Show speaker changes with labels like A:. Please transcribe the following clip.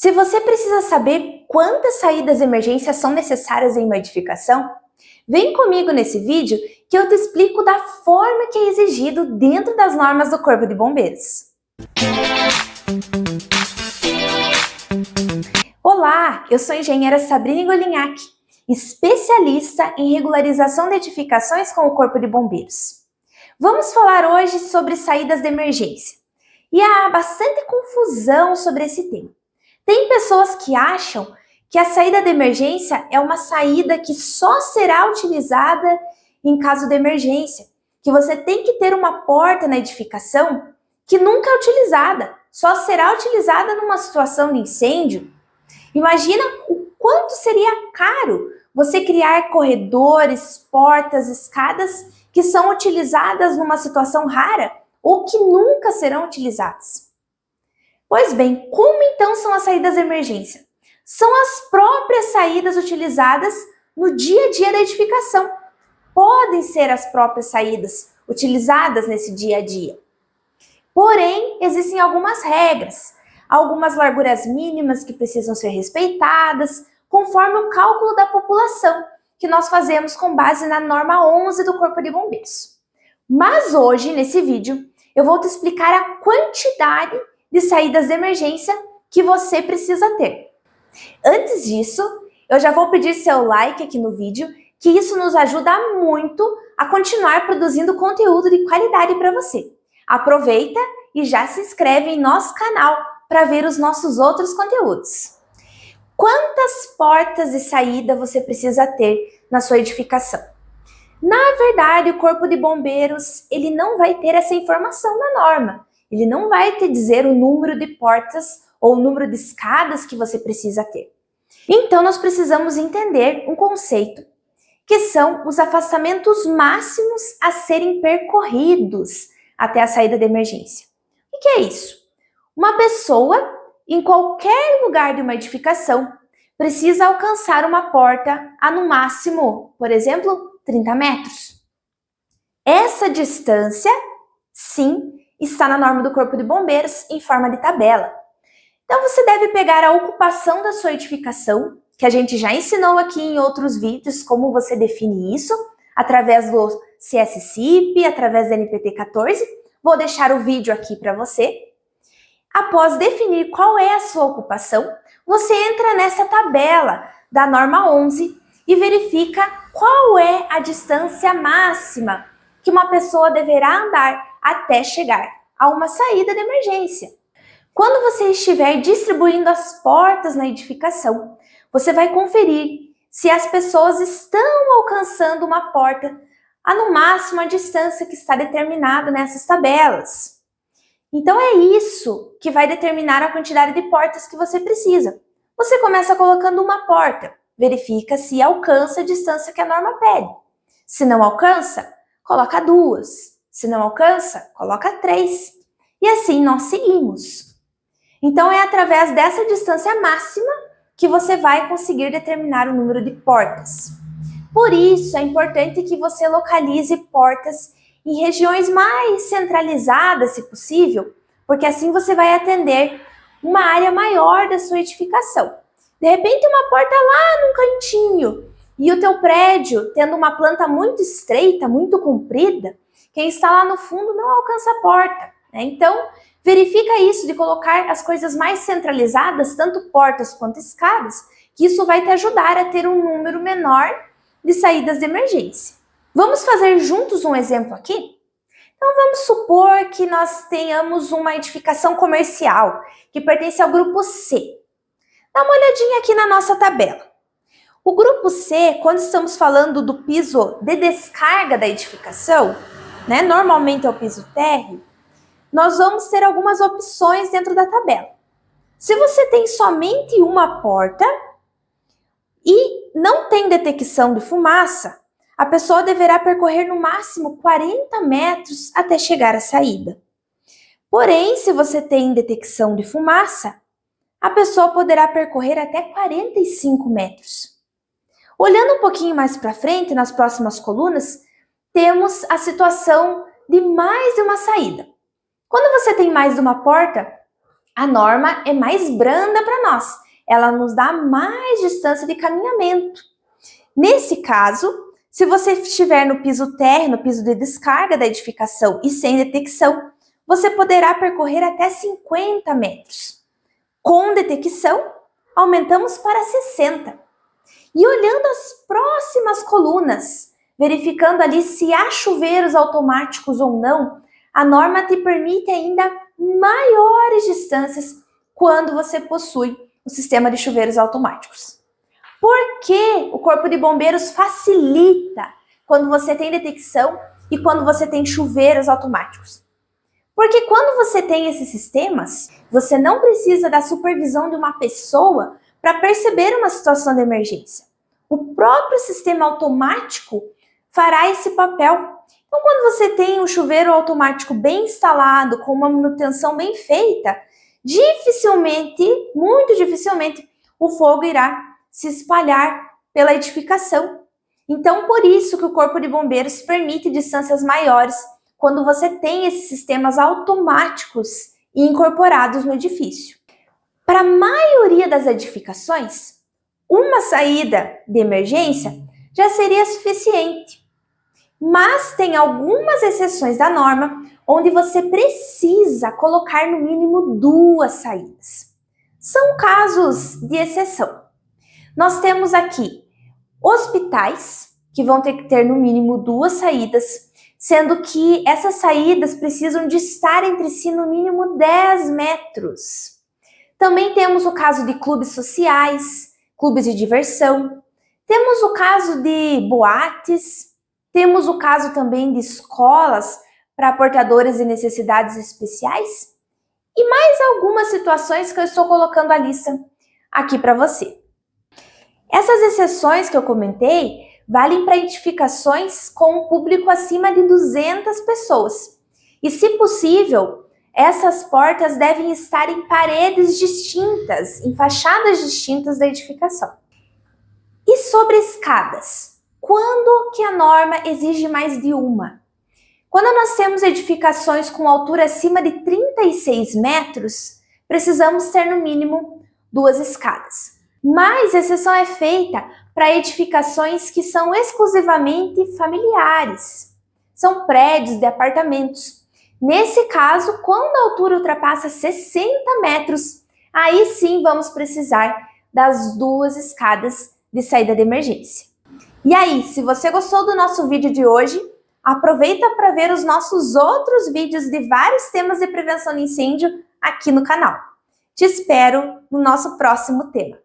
A: Se você precisa saber quantas saídas de emergência são necessárias em uma edificação, vem comigo nesse vídeo que eu te explico da forma que é exigido dentro das normas do Corpo de Bombeiros. Olá, eu sou a engenheira Sabrina Golinhac, especialista em regularização de edificações com o Corpo de Bombeiros. Vamos falar hoje sobre saídas de emergência. E há bastante confusão sobre esse tema. Tem pessoas que acham que a saída de emergência é uma saída que só será utilizada em caso de emergência, que você tem que ter uma porta na edificação que nunca é utilizada, só será utilizada numa situação de incêndio. Imagina o quanto seria caro você criar corredores, portas, escadas que são utilizadas numa situação rara ou que nunca serão utilizadas. Pois bem, como então são as saídas de emergência? São as próprias saídas utilizadas no dia a dia da edificação. Podem ser as próprias saídas utilizadas nesse dia a dia. Porém, existem algumas regras, algumas larguras mínimas que precisam ser respeitadas, conforme o cálculo da população, que nós fazemos com base na norma 11 do Corpo de Bombeiros. Mas hoje, nesse vídeo, eu vou te explicar a quantidade de saídas de emergência que você precisa ter. Antes disso, eu já vou pedir seu like aqui no vídeo, que isso nos ajuda muito a continuar produzindo conteúdo de qualidade para você. Aproveita e já se inscreve em nosso canal para ver os nossos outros conteúdos. Quantas portas de saída você precisa ter na sua edificação? Na verdade, o Corpo de Bombeiros ele não vai ter essa informação na norma. Ele não vai te dizer o número de portas ou o número de escadas que você precisa ter. Então, nós precisamos entender um conceito, que são os afastamentos máximos a serem percorridos até a saída de emergência. O que é isso? Uma pessoa, em qualquer lugar de uma edificação, precisa alcançar uma porta a, no máximo, por exemplo, 30 metros. Essa distância, sim, está na norma do Corpo de Bombeiros em forma de tabela. Então você deve pegar a ocupação da sua edificação, que a gente já ensinou aqui em outros vídeos como você define isso, através do CS-CIP, através da NPT 14. Vou deixar o vídeo aqui para você. Após definir qual é a sua ocupação, você entra nessa tabela da norma 11 e verifica qual é a distância máxima que uma pessoa deverá andar até chegar a uma saída de emergência. Quando você estiver distribuindo as portas na edificação, você vai conferir se as pessoas estão alcançando uma porta a no máximo a distância que está determinada nessas tabelas. Então é isso que vai determinar a quantidade de portas que você precisa. Você começa colocando uma porta, verifica se alcança a distância que a norma pede. Se não alcança, coloca duas. Se não alcança, coloca 3. E assim nós seguimos. Então é através dessa distância máxima que você vai conseguir determinar o número de portas. Por isso é importante que você localize portas em regiões mais centralizadas, se possível, porque assim você vai atender uma área maior da sua edificação. De repente uma porta lá num cantinho e o teu prédio tendo uma planta muito estreita, muito comprida, quem está lá no fundo não alcança a porta, né? Então, verifica isso de colocar as coisas mais centralizadas, tanto portas quanto escadas, que isso vai te ajudar a ter um número menor de saídas de emergência. Vamos fazer juntos um exemplo aqui? Então, vamos supor que nós tenhamos uma edificação comercial que pertence ao grupo C. Dá uma olhadinha aqui na nossa tabela. O grupo C, quando estamos falando do piso de descarga da edificação, né, normalmente é o piso térreo, nós vamos ter algumas opções dentro da tabela. Se você tem somente uma porta e não tem detecção de fumaça, a pessoa deverá percorrer no máximo 40 metros até chegar à saída. Porém, se você tem detecção de fumaça, a pessoa poderá percorrer até 45 metros. Olhando um pouquinho mais para frente, nas próximas colunas, temos a situação de mais de uma saída. Quando você tem mais de uma porta, a norma é mais branda para nós. Ela nos dá mais distância de caminhamento. Nesse caso, se você estiver no piso térreo, no piso de descarga da edificação e sem detecção, você poderá percorrer até 50 metros. Com detecção, aumentamos para 60. E olhando as próximas colunas, verificando ali se há chuveiros automáticos ou não, a norma te permite ainda maiores distâncias quando você possui o sistema de chuveiros automáticos. Por que o Corpo de Bombeiros facilita quando você tem detecção e quando você tem chuveiros automáticos? Porque quando você tem esses sistemas, você não precisa da supervisão de uma pessoa para perceber uma situação de emergência. O próprio sistema automático fará esse papel. Então, quando você tem um chuveiro automático bem instalado, com uma manutenção bem feita, dificilmente, muito dificilmente, o fogo irá se espalhar pela edificação. Então, por isso que o Corpo de Bombeiros permite distâncias maiores quando você tem esses sistemas automáticos incorporados no edifício. Para a maioria das edificações, uma saída de emergência já seria suficiente. Mas tem algumas exceções da norma onde você precisa colocar no mínimo 2 saídas. São casos de exceção. Nós temos aqui hospitais que vão ter que ter no mínimo 2 saídas, sendo que essas saídas precisam de estar entre si no mínimo 10 metros. Também temos o caso de clubes sociais, clubes de diversão, temos o caso de boates, temos o caso também de escolas para portadores de necessidades especiais e mais algumas situações que eu estou colocando a lista aqui para você. Essas exceções que eu comentei valem para edificações com um público acima de 200 pessoas. E, se possível, essas portas devem estar em paredes distintas, em fachadas distintas da edificação. E sobre escadas? Quando que a norma exige mais de uma? Quando nós temos edificações com altura acima de 36 metros, precisamos ter no mínimo 2 escadas. Mas exceção é feita para edificações que são exclusivamente familiares. São prédios de apartamentos. Nesse caso, quando a altura ultrapassa 60 metros, aí sim vamos precisar das 2 escadas de saída de emergência. E aí, se você gostou do nosso vídeo de hoje, aproveita para ver os nossos outros vídeos de vários temas de prevenção de incêndio aqui no canal. Te espero no nosso próximo tema.